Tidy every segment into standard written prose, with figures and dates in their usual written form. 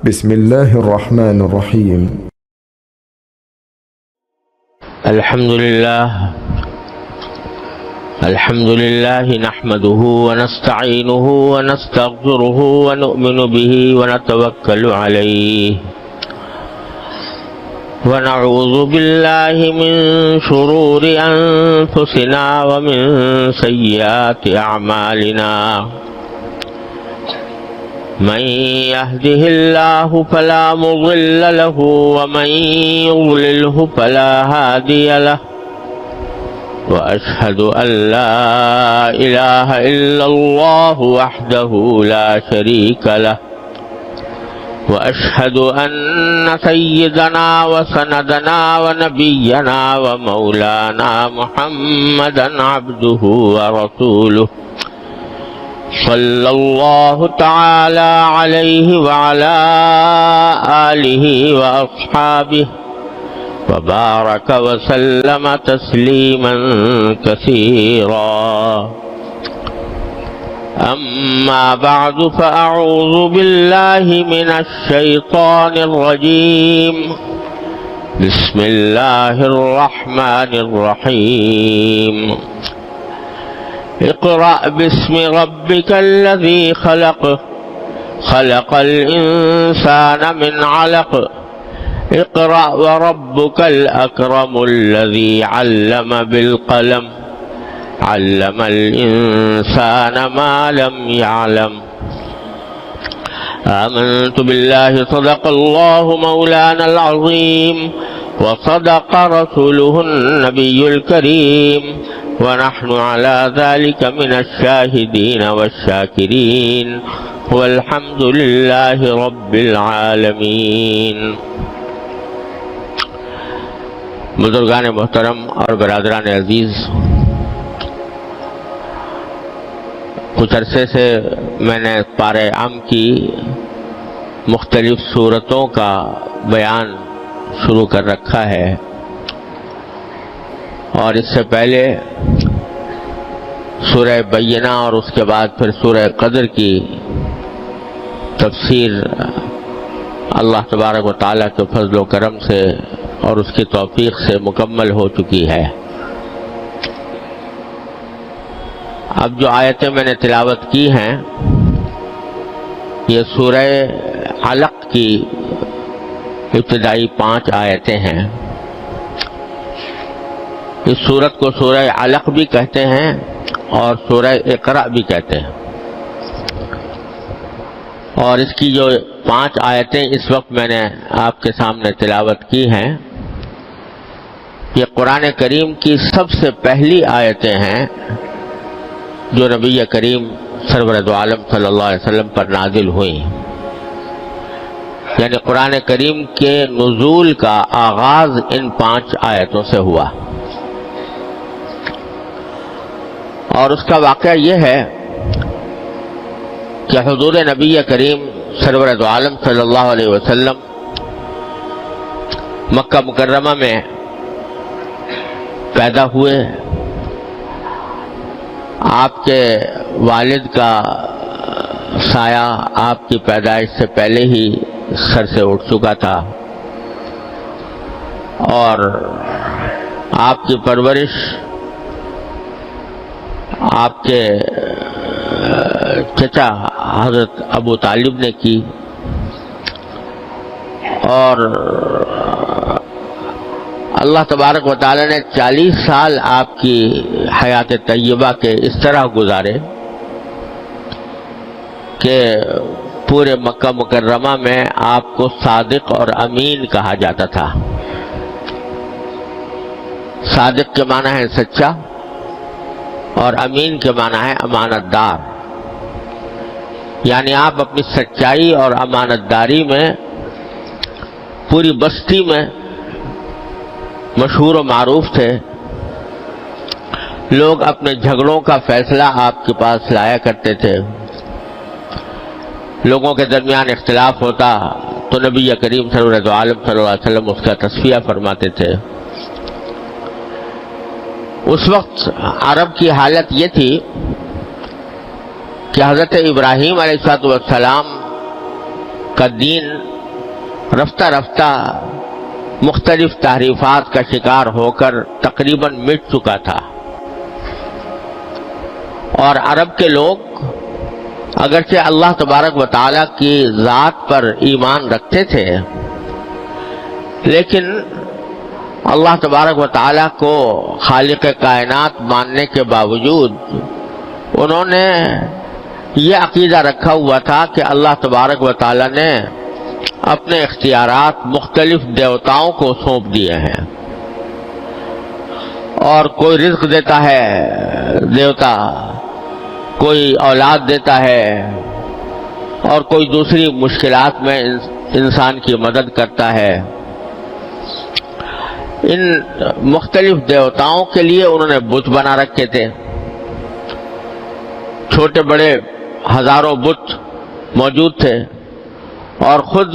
بسم الله الرحمن الرحيم. الحمد لله نحمده ونستعينه ونستغفره ونؤمن به ونتوكل عليه ونعوذ بالله من شرور أنفسنا ومن سيئات أعمالنا من يهده الله فلا مضل له ومن يضلله فلا هادي له وأشهد أن لا إله إلا الله وحده لا شريك له وأشهد أن سيدنا وسندنا ونبينا ومولانا محمدا عبده ورسوله صلى الله تعالى عليه وعلى آله وأصحابه وبارك وسلم تسليما كثيرا. أما بعد فأعوذ بالله من الشيطان الرجيم. بسم الله الرحمن الرحيم. اقرأ باسم ربك الذي خلق خلق الإنسان من علق اقرأ وربك الأكرم الذي علم بالقلم علم الإنسان ما لم يعلم. آمنت بالله صدق الله مولانا العظيم وصدق رسوله النبي الكريم ونحن على ذلك من الشاهدين والشاكرين والحمد لله رب العالمين. بزرگان محترم اور برادران عزیز، کچھ عرصے سے میں نے پارہ عام کی مختلف صورتوں کا بیان شروع کر رکھا ہے، اور اس سے پہلے سورہ بینہ اور اس کے بعد پھر سورہ قدر کی تفسیر اللہ تبارک و تعالیٰ کے فضل و کرم سے اور اس کی توفیق سے مکمل ہو چکی ہے. اب جو آیتیں میں نے تلاوت کی ہیں یہ سورہ علق کی ابتدائی 5 آیتیں ہیں. اس سورت کو سورہ علق بھی کہتے ہیں اور سورہ اقرأ بھی کہتے ہیں، اور اس کی جو 5 آیتیں اس وقت میں نے آپ کے سامنے تلاوت کی ہیں یہ قرآن کریم کی سب سے پہلی آیتیں ہیں جو نبی کریم سرور دو عالم صلی اللہ علیہ وسلم پر نازل ہوئی. یعنی قرآن کریم کے نزول کا آغاز ان 5 آیتوں سے ہوا. اور اس کا واقعہ یہ ہے کہ حضور نبی کریم سرور دو عالم صلی اللہ علیہ وسلم مکہ مکرمہ میں پیدا ہوئے. آپ کے والد کا سایہ آپ کی پیدائش سے پہلے ہی سر سے اٹھ چکا تھا، اور آپ کی پرورش آپ کے چچا حضرت ابو طالب نے کی، اور اللہ تبارک و تعالی نے 40 سال آپ کی حیات طیبہ کے اس طرح گزارے کہ پورے مکہ مکرمہ میں آپ کو صادق اور امین کہا جاتا تھا. صادق کے معنی ہے سچا اور امین کے معنی ہے امانت دار. یعنی آپ اپنی سچائی اور امانت داری میں پوری بستی میں مشہور و معروف تھے. لوگ اپنے جھگڑوں کا فیصلہ آپ کے پاس لایا کرتے تھے. لوگوں کے درمیان اختلاف ہوتا تو نبی کریم صلی اللہ علیہ وسلم اس کا تصفیہ فرماتے تھے. اس وقت عرب کی حالت یہ تھی کہ حضرت ابراہیم علیہ السلام کا دین رفتہ رفتہ مختلف تحریفات کا شکار ہو کر تقریباً مٹ چکا تھا، اور عرب کے لوگ اگرچہ اللہ تبارک و تعالیٰ کی ذات پر ایمان رکھتے تھے، لیکن اللہ تبارک و تعالیٰ کو خالق کائنات ماننے کے باوجود انہوں نے یہ عقیدہ رکھا ہوا تھا کہ اللہ تبارک و تعالیٰ نے اپنے اختیارات مختلف دیوتاؤں کو سونپ دیے ہیں، اور کوئی رزق دیتا ہے دیوتا، کوئی اولاد دیتا ہے، اور کوئی دوسری مشکلات میں انسان کی مدد کرتا ہے۔ ان مختلف دیوتاؤں کے لیے انہوں نے بت بنا رکھے تھے، چھوٹے بڑے ہزاروں بت موجود تھے، اور خود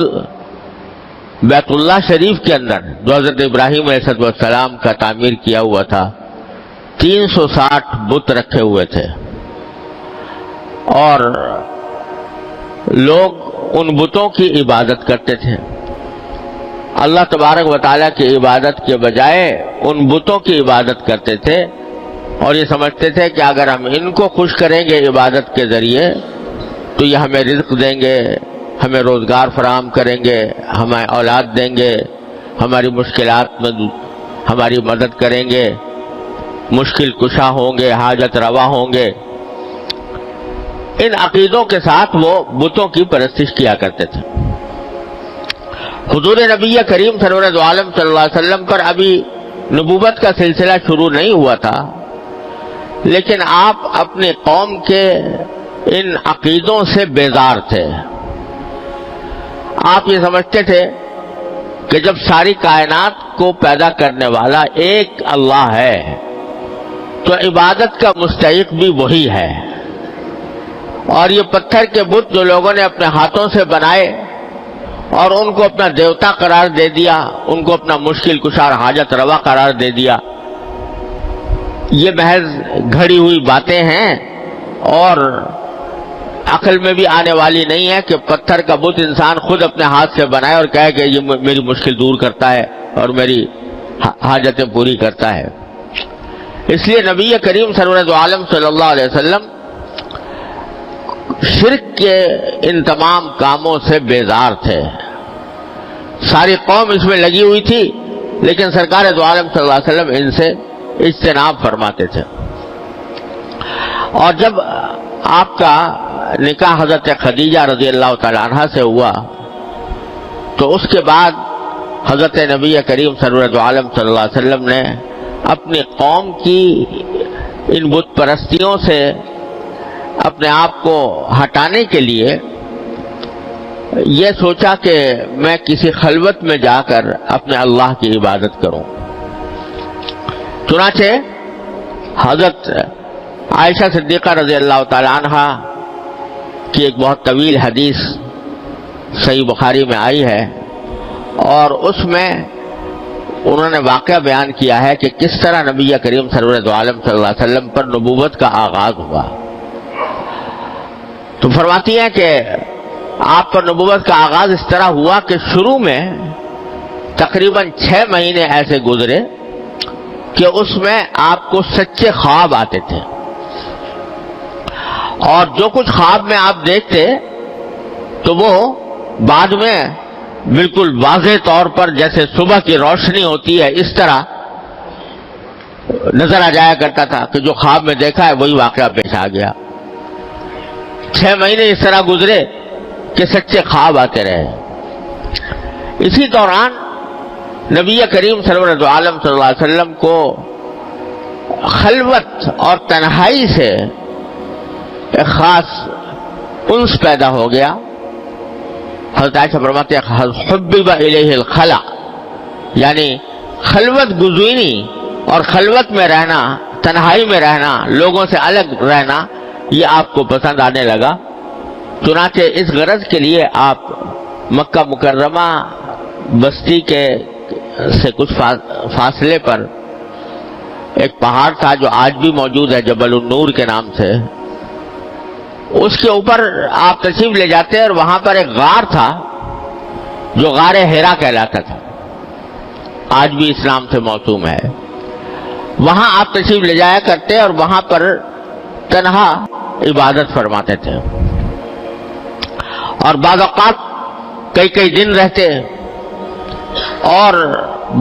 بیت اللہ شریف کے اندر جو حضرت ابراہیم علیہ السلام کا تعمیر کیا ہوا تھا 360 بت رکھے ہوئے تھے، اور لوگ ان بتوں کی عبادت کرتے تھے۔ اللہ تبارک و تعالیٰ کی عبادت کے بجائے ان بتوں کی عبادت کرتے تھے، اور یہ سمجھتے تھے کہ اگر ہم ان کو خوش کریں گے عبادت کے ذریعے تو یہ ہمیں رزق دیں گے، ہمیں روزگار فراہم کریں گے، ہمیں اولاد دیں گے، ہماری مشکلات میں ہماری مدد کریں گے، مشکل کشا ہوں گے، حاجت روا ہوں گے۔ ان عقیدوں کے ساتھ وہ بتوں کی پرستش کیا کرتے تھے۔ حضور نبی کریم سرور دو عالم صلی اللہ علیہ وسلم پر ابھی نبوت کا سلسلہ شروع نہیں ہوا تھا، لیکن آپ اپنی قوم کے ان عقیدوں سے بیزار تھے۔ آپ یہ سمجھتے تھے کہ جب ساری کائنات کو پیدا کرنے والا ایک اللہ ہے تو عبادت کا مستحق بھی وہی ہے، اور یہ پتھر کے بت جو لوگوں نے اپنے ہاتھوں سے بنائے اور ان کو اپنا دیوتا قرار دے دیا، ان کو اپنا مشکل کشا حاجت روا قرار دے دیا، یہ محض گھڑی ہوئی باتیں ہیں، اور عقل میں بھی آنے والی نہیں ہے کہ پتھر کا بت انسان خود اپنے ہاتھ سے بنائے اور کہے کہ یہ میری مشکل دور کرتا ہے اور میری حاجتیں پوری کرتا ہے۔ اس لیے نبی کریم سرور دو عالم صلی اللہ علیہ وسلم شرک کے ان تمام کاموں سے بیزار تھے۔ ساری قوم اس میں لگی ہوئی تھی، لیکن سرکار دو عالم صلی اللہ علیہ وسلم ان سے اجتناب فرماتے تھے۔ اور جب آپ کا نکاح حضرت خدیجہ رضی اللہ تعالی عنہ سے ہوا تو اس کے بعد حضرت نبی کریم سرور دو عالم صلی اللہ علیہ وسلم نے اپنی قوم کی ان بت پرستیوں سے اپنے آپ کو ہٹانے کے لیے یہ سوچا کہ میں کسی خلوت میں جا کر اپنے اللہ کی عبادت کروں۔ چنانچہ حضرت عائشہ صدیقہ رضی اللہ تعالی عنہ کی ایک بہت طویل حدیث صحیح بخاری میں آئی ہے، اور اس میں انہوں نے واقعہ بیان کیا ہے کہ کس طرح نبی کریم سرور دو عالم صلی اللہ علیہ وسلم پر نبوت کا آغاز ہوا۔ تو فرماتی ہیں کہ آپ پر نبوت کا آغاز اس طرح ہوا کہ شروع میں تقریباً 6 مہینے ایسے گزرے کہ اس میں آپ کو سچے خواب آتے تھے، اور جو کچھ خواب میں آپ دیکھتے تو وہ بعد میں بالکل واضح طور پر جیسے صبح کی روشنی ہوتی ہے اس طرح نظر آ جایا کرتا تھا کہ جو خواب میں دیکھا ہے وہی واقعہ پیش آ گیا۔ 6 مہینے اس طرح گزرے کہ سچے خواب آتے رہے۔ اسی دوران نبی کریم سرور دو عالم صلی اللہ علیہ وسلم کو خلوت اور تنہائی سے ایک خاص انس پیدا ہو گیا۔ حضرت عائشہ فرماتے ہیں حبب الیہ الخلا، یعنی خلوت گزینی اور خلوت میں رہنا، تنہائی میں رہنا، لوگوں سے الگ رہنا، یہ آپ کو پسند آنے لگا۔ چنانچہ اس غرض کے لیے آپ مکہ مکرمہ بستی کے سے کچھ فاصلے پر ایک پہاڑ تھا جو آج بھی موجود ہے جبل النور کے نام سے، اس کے اوپر آپ تشریف لے جاتے، اور وہاں پر ایک غار تھا جو غار حرا کہلاتا تھا، آج بھی اسلام سے موسوم ہے، وہاں آپ تشریف لے جایا کرتے اور وہاں پر تنہا عبادت فرماتے تھے، اور بعض اوقات کئی کئی دن رہتے، اور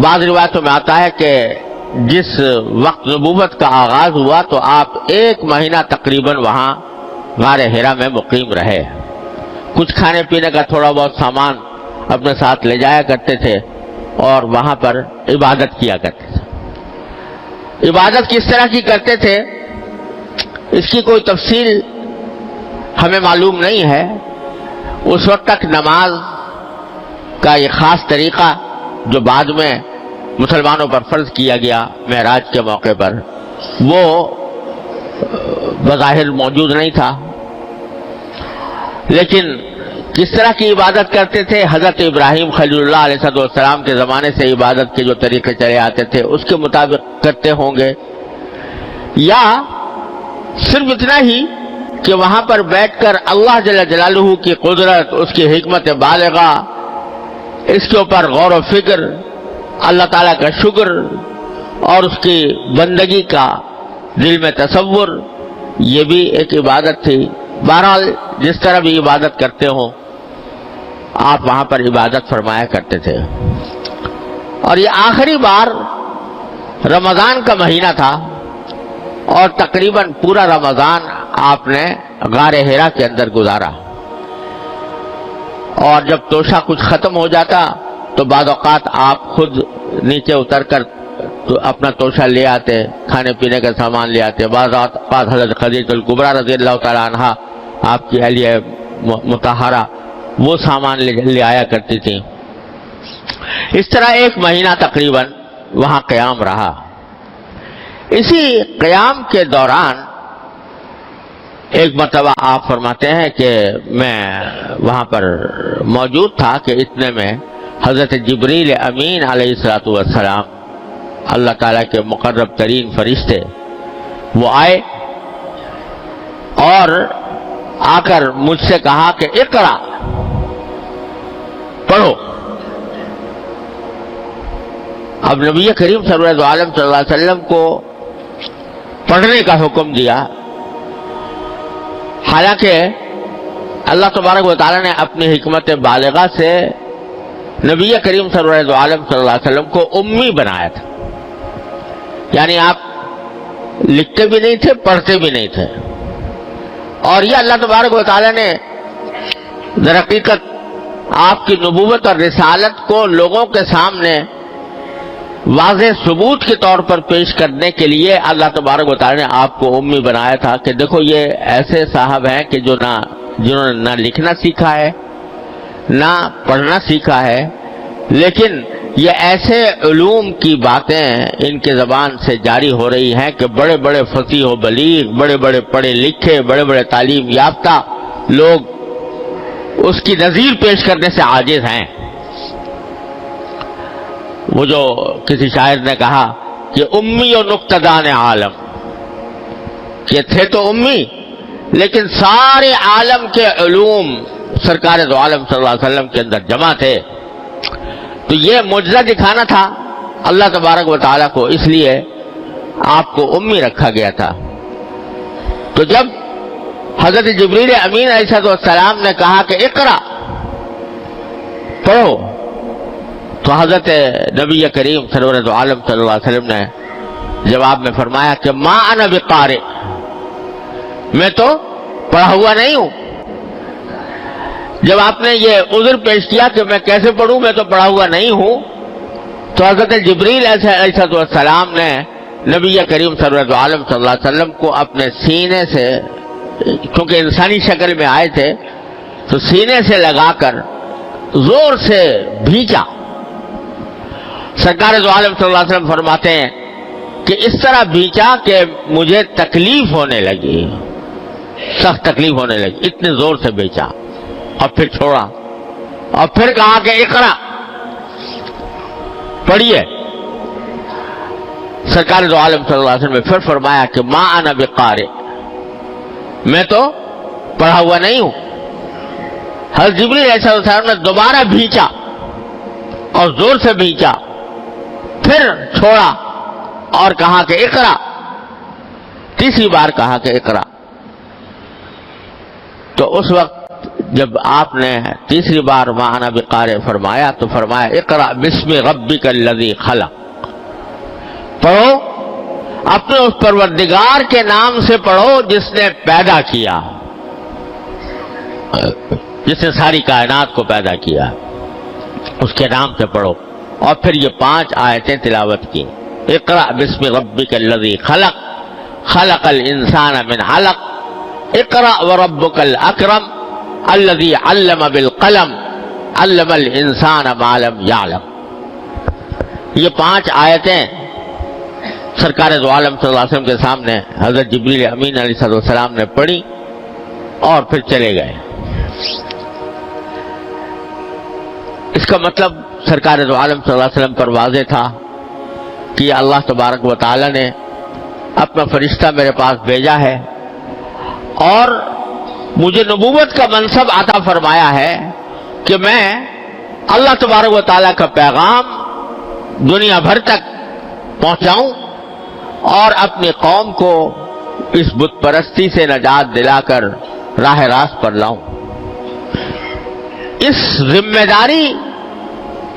بعض روایتوں میں آتا ہے کہ جس وقت نبوت کا آغاز ہوا تو آپ 1 مہینہ تقریباً وہاں غار حرا میں مقیم رہے، کچھ کھانے پینے کا تھوڑا بہت سامان اپنے ساتھ لے جایا کرتے تھے اور وہاں پر عبادت کیا کرتے تھے۔ عبادت کس طرح کی کرتے تھے اس کی کوئی تفصیل ہمیں معلوم نہیں ہے۔ اس وقت تک نماز کا یہ خاص طریقہ جو بعد میں مسلمانوں پر فرض کیا گیا معراج کے موقع پر، وہ بظاہر موجود نہیں تھا، لیکن کس طرح کی عبادت کرتے تھے؟ حضرت ابراہیم خلیل اللہ علیہ السلام کے زمانے سے عبادت کے جو طریقے چلے آتے تھے اس کے مطابق کرتے ہوں گے، یا صرف اتنا ہی کہ وہاں پر بیٹھ کر اللہ جل جلالہ کی قدرت، اس کی حکمت بالغہ، اس کے اوپر غور و فکر، اللہ تعالیٰ کا شکر اور اس کی بندگی کا دل میں تصور، یہ بھی ایک عبادت تھی۔ بہرحال جس طرح بھی عبادت کرتے ہوں آپ وہاں پر عبادت فرمایا کرتے تھے۔ اور یہ آخری بار رمضان کا مہینہ تھا اور تقریباً پورا رمضان آپ نے غار حرا کے اندر گزارا، اور جب توشہ کچھ ختم ہو جاتا تو بعض اوقات آپ خود نیچے اتر کر اپنا توشہ لے آتے، کھانے پینے کا سامان لے آتے۔ بعض اوقات حضرت خدیجہ الکبریٰ رضی اللہ تعالی عنہا آپ کی اہلیہ مطہرہ وہ سامان لے آیا کرتی تھی۔ اس طرح 1 مہینہ تقریباً وہاں قیام رہا۔ اسی قیام کے دوران ایک مرتبہ آپ فرماتے ہیں کہ میں وہاں پر موجود تھا کہ اتنے میں حضرت جبریل امین علیہ السلام، اللہ تعالیٰ کے مقرب ترین فرشتے، وہ آئے اور آ کر مجھ سے کہا کہ اقرا، پڑھو۔ اب نبی کریم صلی اللہ علیہ وسلم کو پڑھنے کا حکم دیا، حالانکہ اللہ تبارک و تعالیٰ نے اپنی حکمت بالغہ سے نبی کریم صلی اللہ علیہ وسلم کو امی بنایا تھا، یعنی آپ لکھتے بھی نہیں تھے، پڑھتے بھی نہیں تھے، اور یہ اللہ تبارک و تعالیٰ نے در حقیقت آپ کی نبوت اور رسالت کو لوگوں کے سامنے واضح ثبوت کے طور پر پیش کرنے کے لیے اللہ تبارک و تعالیٰ نے آپ کو امی بنایا تھا کہ دیکھو یہ ایسے صاحب ہیں کہ جنہوں نے نہ لکھنا سیکھا ہے نہ پڑھنا سیکھا ہے، لیکن یہ ایسے علوم کی باتیں ان کے زبان سے جاری ہو رہی ہیں کہ بڑے بڑے فصیح و بلیغ، بڑے بڑے پڑھے لکھے، بڑے بڑے تعلیم یافتہ لوگ اس کی نظیر پیش کرنے سے عاجز ہیں۔ وہ جو کسی شاعر نے کہا کہ امی و نقطدان عالم، کہ تھے تو امی لیکن سارے عالم کے علوم سرکار دو عالم صلی اللہ علیہ وسلم کے اندر جمع تھے۔ تو یہ معجزہ دکھانا تھا اللہ تبارک و تعالیٰ کو، اس لیے آپ کو امی رکھا گیا تھا۔ تو جب حضرت جبریل امین علیہ السلام نے کہا کہ اقرا، پڑھو، تو حضرت نبی کریم سرور عالم صلی اللہ علیہ وسلم نے جواب میں فرمایا کہ ما انا بقارئ، میں تو پڑھا ہوا نہیں ہوں۔ جب آپ نے یہ عذر پیش کیا کہ میں کیسے پڑھوں، میں تو پڑھا ہوا نہیں ہوں، تو حضرت جبریل علیہ السلام نے نبی کریم سرور عالم صلی اللہ علیہ وسلم کو اپنے سینے سے، کیونکہ انسانی شکل میں آئے تھے، تو سینے سے لگا کر زور سے بھینچا۔ سرکار دو عالم صلی اللہ علیہ وسلم فرماتے ہیں کہ اس طرح بھینچا کہ مجھے تکلیف ہونے لگی، سخت تکلیف ہونے لگی، اتنے زور سے بھینچا، اور پھر چھوڑا، اور پھر کہا کہ اقرا، پڑھیے۔ سرکار دو عالم صلی اللہ علیہ وسلم نے پھر فرمایا کہ ما انا بقارئ، میں تو پڑھا ہوا نہیں ہوں۔ حضرت جبریل علیہ السلام نے دوبارہ بھینچا، اور زور سے بھینچا، پھر چھوڑا اور کہا کہ اقرا، تیسری بار کہا کہ اقرا۔ تو اس وقت جب آپ نے تیسری بار ما انا بقارئ فرمایا تو فرمایا اقرا بسم ربک الذی خلق، پڑھو اپنے اس پروردگار کے نام سے پڑھو جس نے پیدا کیا، جس نے ساری کائنات کو پیدا کیا، اس کے نام سے پڑھو۔ اور پھر یہ 5 آیتیں تلاوت کی، اقرا بسم ربک الذی خلق، خلق الانسان من علق، اقرا وربک الاکرم الذی علم بالقلم، علم الانسان ما لم یعلم۔ یہ 5 آیتیں سرکار دو عالم صلی اللہ علیہ وسلم کے سامنے حضرت جبریل امین علیہ السلام نے پڑھی اور پھر چلے گئے۔ اس کا مطلب سرکار دو عالم صلی اللہ علیہ وسلم پر واضح تھا کہ اللہ تبارک و تعالی نے اپنا فرشتہ میرے پاس بھیجا ہے اور مجھے نبوت کا منصب عطا فرمایا ہے کہ میں اللہ تبارک و تعالی کا پیغام دنیا بھر تک پہنچاؤں اور اپنی قوم کو اس بت پرستی سے نجات دلا کر راہ راست پر لاؤں۔ اس ذمہ داری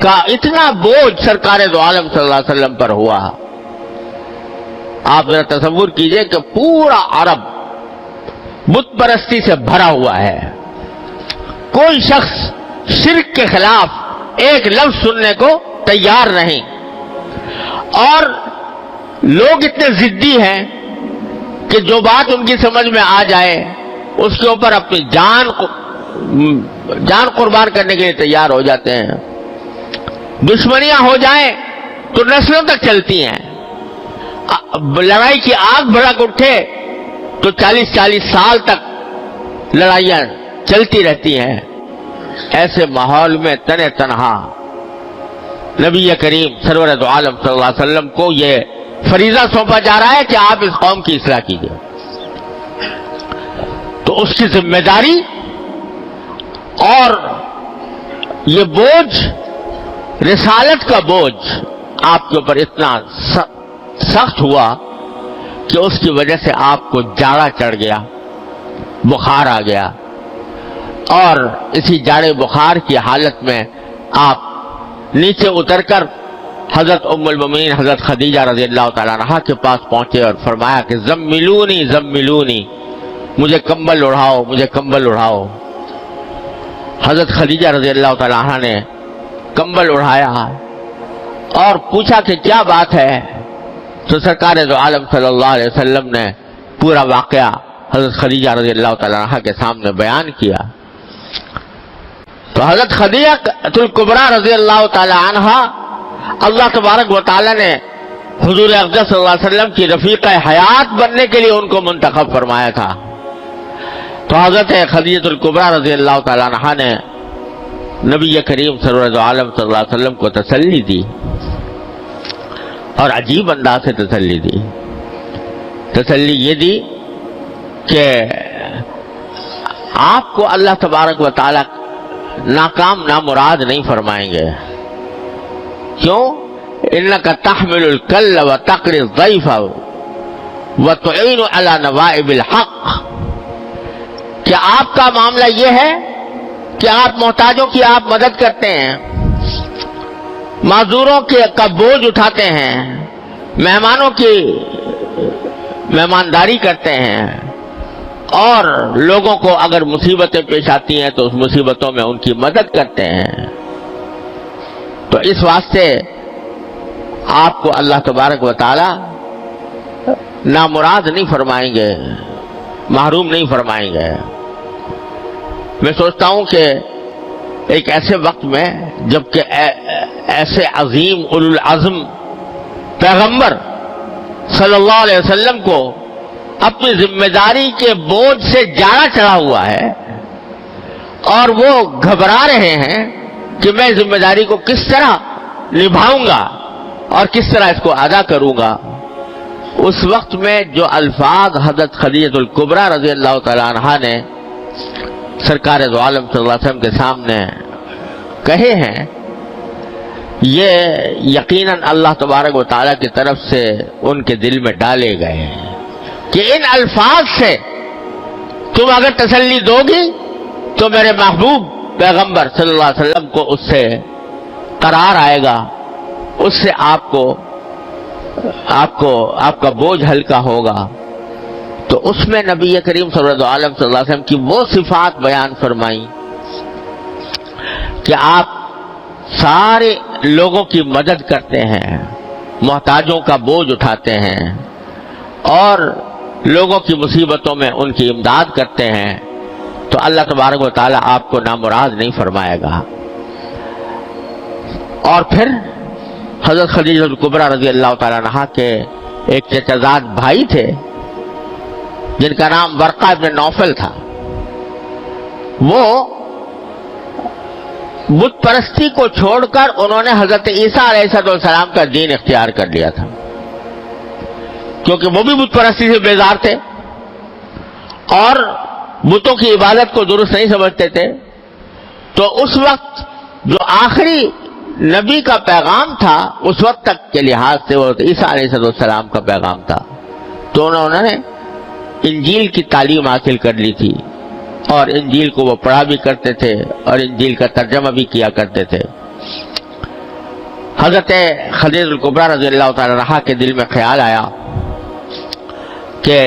کا اتنا بوجھ سرکار دو عالم صلی اللہ علیہ وسلم پر ہوا۔ آپ ذرا تصور کیجئے کہ پورا عرب بت پرستی سے بھرا ہوا ہے، کوئی شخص شرک کے خلاف ایک لفظ سننے کو تیار نہیں، اور لوگ اتنے ضدی ہیں کہ جو بات ان کی سمجھ میں آ جائے اس کے اوپر اپنی جان قربان کرنے کے لیے تیار ہو جاتے ہیں۔ دشمنیاں ہو جائیں تو نسلوں تک چلتی ہیں، لڑائی کی آگ بھڑک اٹھے تو 40 سال تک لڑائیاں چلتی رہتی ہیں۔ ایسے ماحول میں تنہ تنہا نبی کریم سرور دو عالم صلی اللہ علیہ وسلم کو یہ فریضہ سونپا جا رہا ہے کہ آپ اس قوم کی اصلاح کیجیے۔ تو اس کی ذمہ داری اور یہ بوجھ، رسالت کا بوجھ آپ کے اوپر اتنا سخت ہوا کہ اس کی وجہ سے آپ کو جاڑا چڑھ گیا، بخار آ گیا، اور اسی جاڑے بخار کی حالت میں آپ نیچے اتر کر حضرت ام المومنین حضرت خدیجہ رضی اللہ تعالیٰ عنہا کے پاس پہنچے اور فرمایا کہ زملونی زملونی، مجھے کمبل اڑھاؤ، مجھے کمبل اڑھاؤ۔ حضرت خدیجہ رضی اللہ تعالیٰ عنہا نے کمبل اڑھایا اور پوچھا کہ کیا بات ہے، تو سرکار دو عالم صلی اللہ علیہ وسلم نے پورا واقعہ حضرت خدیجہ رضی اللہ تعالیٰ عنہا کے سامنے بیان کیا۔ تو حضرت خدیجہ الکبریٰ رضی اللہ تعالیٰ عنہا، اللہ تبارک و تعالیٰ نے حضور اقدس صلی اللہ علیہ وسلم کی رفیق حیات بننے کے لیے ان کو منتخب فرمایا تھا۔ تو حضرت خدیجہ الکبریٰ رضی اللہ تعالیٰ عنہا نے نبی کریم سرور دو عالم صلی اللہ علیہ وسلم کو تسلی دی، اور عجیب انداز سے تسلی دی۔ تسلی یہ دی کہ آپ کو اللہ تبارک و تعالیٰ ناکام نامراد نہیں فرمائیں گے۔ کیوں؟ اِنَّكَ تَحْمِلُ الْكَلَّ وَتَقْرِي الضَّيْفَ وَتُعِينُ عَلَى نَوَائِبِ الْحَقِّ، کہ آپ کا معاملہ یہ ہے کہ آپ محتاجوں کی آپ مدد کرتے ہیں، معذوروں کا بوجھ اٹھاتے ہیں، مہمانوں کی مہمانداری کرتے ہیں، اور لوگوں کو اگر مصیبتیں پیش آتی ہیں تو اس مصیبتوں میں ان کی مدد کرتے ہیں۔ تو اس واسطے آپ کو اللہ تبارک و تعالی نامراد نہیں فرمائیں گے، محروم نہیں فرمائیں گے۔ میں سوچتا ہوں کہ ایک ایسے وقت میں جبکہ ایسے عظیم اولوالعزم پیغمبر صلی اللہ علیہ وسلم کو اپنی ذمہ داری کے بوجھ سے جاڑا چڑھا ہوا ہے، اور وہ گھبرا رہے ہیں کہ میں ذمہ داری کو کس طرح نبھاؤں گا اور کس طرح اس کو ادا کروں گا، اس وقت میں جو الفاظ حضرت خدیجہ الکبریٰ رضی اللہ تعالیٰ عنہا نے سرکار دو عالم صلی اللہ علیہ وسلم کے سامنے کہے ہیں، یہ یقیناً اللہ تبارک و تعالیٰ کی طرف سے ان کے دل میں ڈالے گئے ہیں کہ ان الفاظ سے تم اگر تسلی دو گی تو میرے محبوب پیغمبر صلی اللہ علیہ وسلم کو اس سے قرار آئے گا، اس سے آپ کا بوجھ ہلکا ہوگا۔ تو اس میں نبی کریم صلی اللہ علیہ وسلم کی وہ صفات بیان فرمائی کہ آپ سارے لوگوں کی مدد کرتے ہیں، محتاجوں کا بوجھ اٹھاتے ہیں اور لوگوں کی مصیبتوں میں ان کی امداد کرتے ہیں، تو اللہ تبارک و تعالیٰ آپ کو نامراد نہیں فرمائے گا۔ اور پھر حضرت خدیجہ الکبریٰ رضی اللہ تعالیٰ عنہا کے ایک چچا زاد بھائی تھے جن کا نام ورقہ بن نوفل تھا، وہ بت پرستی کو چھوڑ کر انہوں نے حضرت عیسیٰ علیہ السلام کا دین اختیار کر لیا تھا، کیونکہ وہ بھی بت پرستی سے بیزار تھے اور بتوں کی عبادت کو درست نہیں سمجھتے تھے۔ تو اس وقت جو آخری نبی کا پیغام تھا اس وقت تک کے لحاظ سے وہ عیسیٰ علیہ السلام کا پیغام تھا، تو انہوں نے انجیل کی تعلیم حاصل کر لی تھی اور انجیل کو وہ پڑھا بھی کرتے تھے اور انجیل کا ترجمہ بھی کیا کرتے تھے۔ حضرت خدیجہ الکبریٰ رضی اللہ تعالی عنہا کے دل میں خیال آیا کہ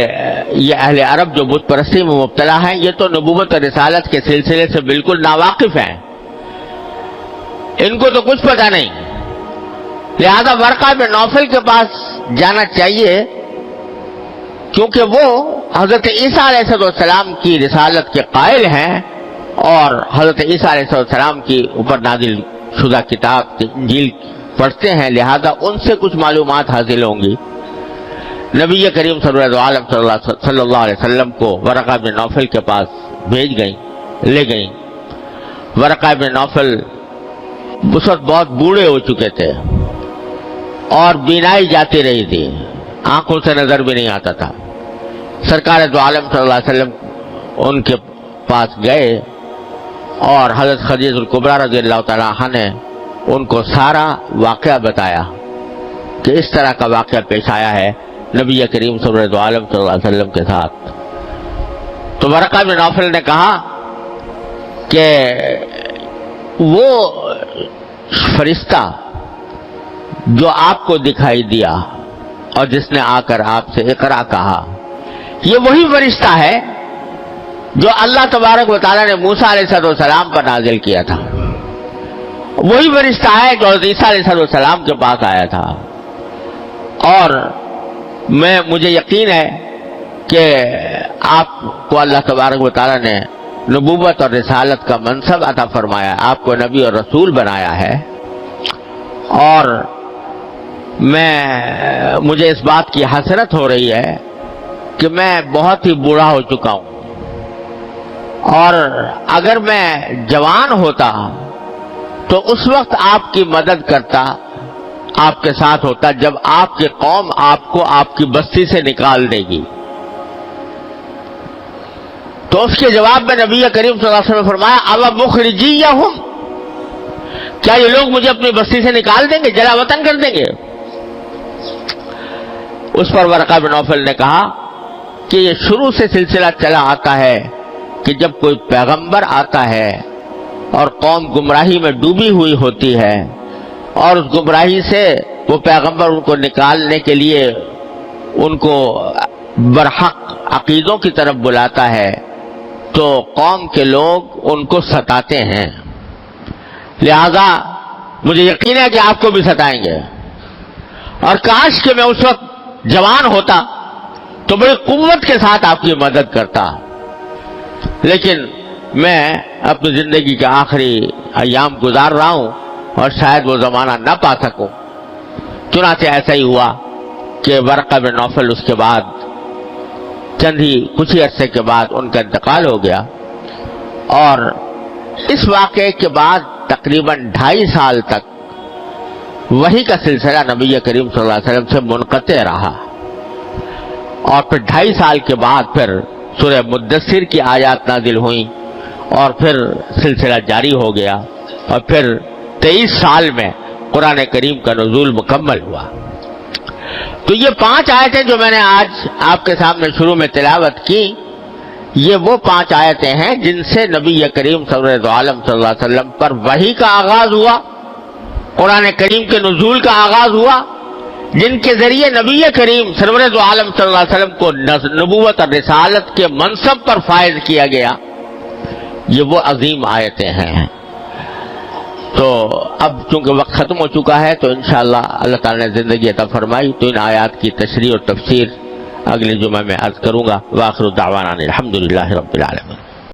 یہ اہل عرب جو بت پرستی میں مبتلا ہیں، یہ تو نبوت اور رسالت کے سلسلے سے بالکل ناواقف ہیں، ان کو تو کچھ پتہ نہیں، لہذا ورقہ بن نوفل کے پاس جانا چاہیے، کیونکہ وہ حضرت عیسیٰ علیہ السلام کی رسالت کے قائل ہیں اور حضرت عیسیٰ علیہ السلام کی اوپر نازل شدہ کتاب انجیل پڑھتے ہیں، لہذا ان سے کچھ معلومات حاصل ہوں گی۔ نبی کریم صلی اللہ علیہ وسلم کو ورقہ بن نوفل کے پاس لے گئیں۔ ورقہ بن نوفل اس وقت بہت بوڑھے ہو چکے تھے اور بینائی جاتی رہی تھی، آنکھوں سے نظر بھی نہیں آتا تھا۔ سرکار دو عالم صلی اللہ علیہ وسلم ان کے پاس گئے اور حضرت خدیجہ الکبریٰ رضی اللہ تعالیٰ عنہا نے ان کو سارا واقعہ بتایا کہ اس طرح کا واقعہ پیش آیا ہے نبی کریم صلی اللہ علیہ وسلم کے ساتھ۔ تو ورقہ بن نوفل نے کہا کہ وہ فرشتہ جو آپ کو دکھائی دیا اور جس نے آ کر آپ سے اقرا کہا، یہ وہی فرشتہ ہے جو اللہ تبارک و تعالیٰ نے موسیٰ علیہ السلام پر نازل کیا تھا، وہی فرشتہ ہے جو حضرت عیسیٰ علیہ السلام کے پاس آیا تھا، اور مجھے یقین ہے کہ آپ کو اللہ تبارک و تعالیٰ نے نبوت اور رسالت کا منصب عطا فرمایا ہے، آپ کو نبی اور رسول بنایا ہے، اور مجھے اس بات کی حسرت ہو رہی ہے کہ میں بہت ہی بوڑھا ہو چکا ہوں، اور اگر میں جوان ہوتا تو اس وقت آپ کی مدد کرتا، آپ کے ساتھ ہوتا جب آپ کی قوم آپ کو آپ کی بستی سے نکال دے گی۔ تو اس کے جواب میں نبی کریم صلی اللہ علیہ وسلم نے فرمایا اَوَ مُخْرِجِيَّهُمْ، کیا یہ لوگ مجھے اپنی بستی سے نکال دیں گے، جلا وطن کر دیں گے؟ اس پر ورقہ بن نوفل نے کہا کہ یہ شروع سے سلسلہ چلا آتا ہے کہ جب کوئی پیغمبر آتا ہے اور قوم گمراہی میں ڈوبی ہوئی ہوتی ہے اور اس گمراہی سے وہ پیغمبر ان کو نکالنے کے لیے ان کو برحق عقیدوں کی طرف بلاتا ہے تو قوم کے لوگ ان کو ستاتے ہیں، لہذا مجھے یقین ہے کہ آپ کو بھی ستائیں گے، اور کاش کہ میں اس وقت جوان ہوتا تو بڑی قوت کے ساتھ آپ کی مدد کرتا، لیکن میں اپنی زندگی کے آخری ایام گزار رہا ہوں اور شاید وہ زمانہ نہ پا سکوں۔ چنانچہ ایسا ہی ہوا کہ ورقہ بن نوفل اس کے بعد کچھ ہی عرصے کے بعد ان کا انتقال ہو گیا، اور اس واقعے کے بعد تقریباً 2.5 سال تک وحی کا سلسلہ نبی کریم صلی اللہ علیہ وسلم سے منقطع رہا، اور پھر 2.5 سال کے بعد پھر سورہ مدثر کی آیات نازل ہوئیں اور پھر سلسلہ جاری ہو گیا، اور پھر 23 سال میں قرآن کریم کا نزول مکمل ہوا۔ تو یہ 5 آیتیں جو میں نے آج آپ کے سامنے شروع میں تلاوت کی، یہ وہ 5 آیتیں ہیں جن سے نبی کریم سرور عالم صلی اللہ علیہ وسلم پر وحی کا آغاز ہوا، قرآن کریم کے نزول کا آغاز ہوا، جن کے ذریعے نبی کریم سرور عالم صلی اللہ علیہ وسلم کو نبوت اور رسالت کے منصب پر فائز کیا گیا۔ یہ وہ عظیم آیتیں ہیں۔ تو اب چونکہ وقت ختم ہو چکا ہے تو انشاءاللہ اللہ تعالی نے زندگی عطا فرمائی تو ان آیات کی تشریح اور تفسیر اگلے جمعہ میں عرض کروں گا۔ وآخر دعوانا الحمدللہ رب العالمین۔